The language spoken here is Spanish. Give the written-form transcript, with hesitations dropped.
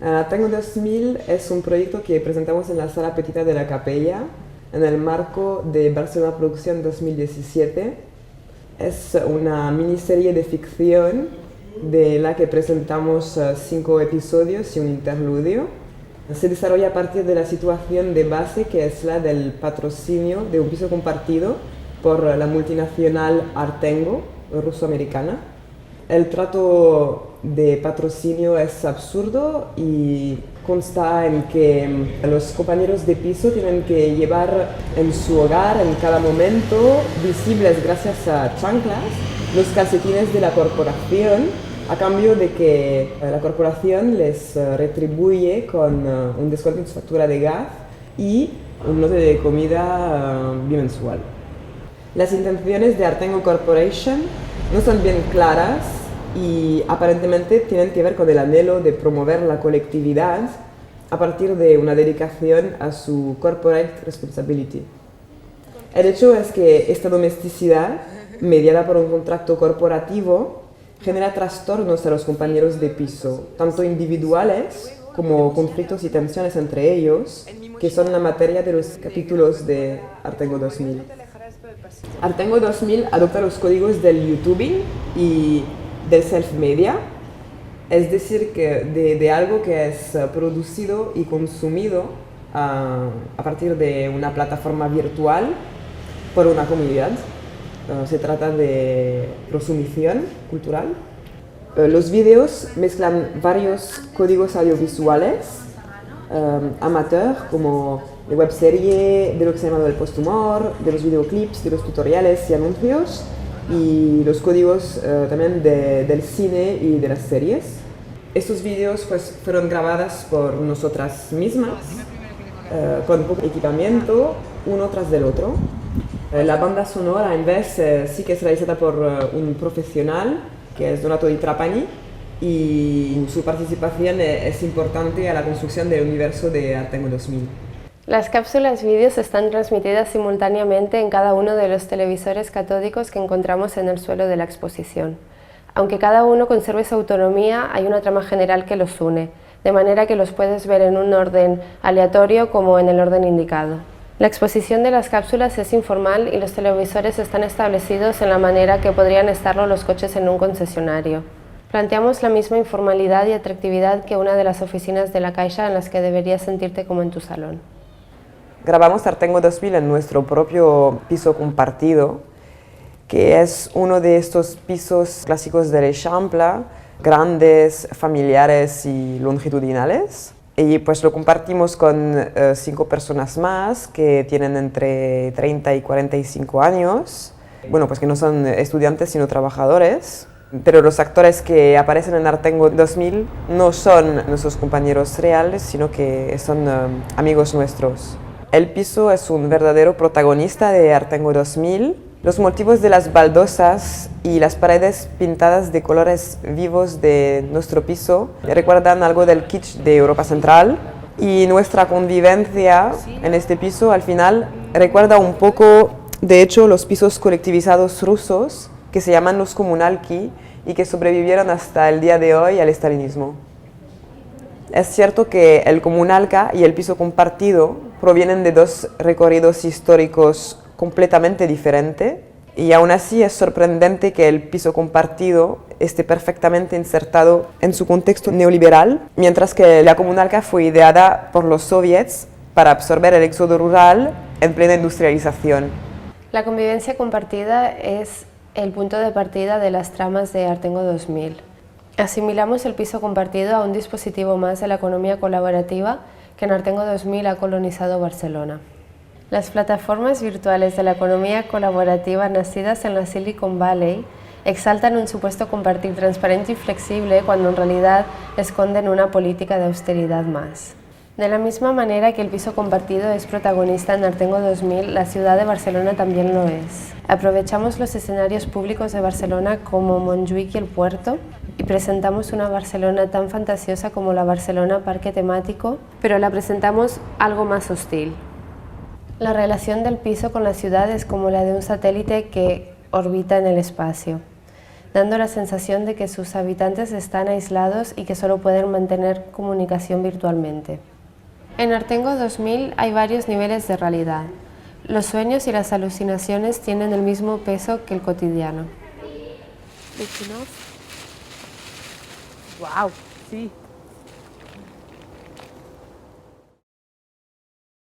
Artengo 2000 es un proyecto que presentamos en la Sala Petita de la Capella en el marco de Barcelona Producción 2017. Es una miniserie de ficción de la que presentamos 5 episodios y un interludio. Se desarrolla a partir de la situación de base, que es la del patrocinio de un piso compartido por la multinacional Artengo, ruso-americana. El trato de patrocinio es absurdo y consta en que los compañeros de piso tienen que llevar en su hogar, en cada momento, visibles gracias a chanclas, los calcetines de la corporación, a cambio de que la corporación les retribuye con un descuento en su factura de gas y un lote de comida bimensual. Las intenciones de Artengo Corporation no son bien claras y aparentemente tienen que ver con el anhelo de promover la colectividad a partir de una dedicación a su corporate responsibility. El hecho es que esta domesticidad, mediada por un contrato corporativo, genera trastornos a los compañeros de piso, tanto individuales como conflictos y tensiones entre ellos, que son la materia de los capítulos de Artengo 2000. Artengo 2000 adopta los códigos del YouTubing y del self-media, es decir, que de algo que es producido y consumido a partir de una plataforma virtual por una comunidad. Se trata de prosumición cultural. Los vídeos mezclan varios códigos audiovisuales amateur, como de webserie, de lo que se llama el post-humor, de los videoclips, de los tutoriales y anuncios, y los códigos también del cine y de las series. Estos vídeos pues, fueron grabados por nosotras mismas, con poco equipamiento, uno tras del otro. La banda sonora, en vez, sí que es realizada por un profesional, que es Donato Di Trapani, y su participación es importante a la construcción del universo de Artengo 2000. Las cápsulas vídeos están transmitidas simultáneamente en cada uno de los televisores catódicos que encontramos en el suelo de la exposición. Aunque cada uno conserve su autonomía, hay una trama general que los une, de manera que los puedes ver en un orden aleatorio como en el orden indicado. La exposición de las cápsulas es informal y los televisores están establecidos en la manera que podrían estarlo los coches en un concesionario. Planteamos la misma informalidad y atractividad que una de las oficinas de la Caixa en las que deberías sentirte como en tu salón. Grabamos Artengo 2000 en nuestro propio piso compartido, que es uno de estos pisos clásicos de l'Eixample, grandes, familiares y longitudinales. Y pues lo compartimos con 5 personas más que tienen entre 30 y 45 años. Bueno, pues que no son estudiantes sino trabajadores. Pero los actores que aparecen en Artengo 2000 no son nuestros compañeros reales, sino que son amigos nuestros. El piso es un verdadero protagonista de Artengo 2000. Los motivos de las baldosas y las paredes pintadas de colores vivos de nuestro piso recuerdan algo del kitsch de Europa Central, y nuestra convivencia en este piso al final recuerda un poco, de hecho, los pisos colectivizados rusos que se llaman los komunalki y que sobrevivieron hasta el día de hoy al estalinismo. Es cierto que el komunalka y el piso compartido provienen de 2 recorridos históricos completamente diferentes, y aún así es sorprendente que el piso compartido esté perfectamente insertado en su contexto neoliberal, mientras que la komunalka fue ideada por los soviets para absorber el éxodo rural en plena industrialización. La convivencia compartida es el punto de partida de las tramas de Artengo 2000. Asimilamos el piso compartido a un dispositivo más de la economía colaborativa que en Artengo 2000 ha colonizado Barcelona. Las plataformas virtuales de la economía colaborativa nacidas en la Silicon Valley exaltan un supuesto compartir transparente y flexible cuando en realidad esconden una política de austeridad más. De la misma manera que el piso compartido es protagonista en Artengo 2000, la ciudad de Barcelona también lo es. Aprovechamos los escenarios públicos de Barcelona como Montjuïc y el Puerto y presentamos una Barcelona tan fantasiosa como la Barcelona Parque Temático, pero la presentamos algo más hostil. La relación del piso con la ciudad es como la de un satélite que orbita en el espacio, dando la sensación de que sus habitantes están aislados y que solo pueden mantener comunicación virtualmente. En Artengo 2000 hay varios niveles de realidad. Los sueños y las alucinaciones tienen el mismo peso que el cotidiano. ¡Wow! Sí.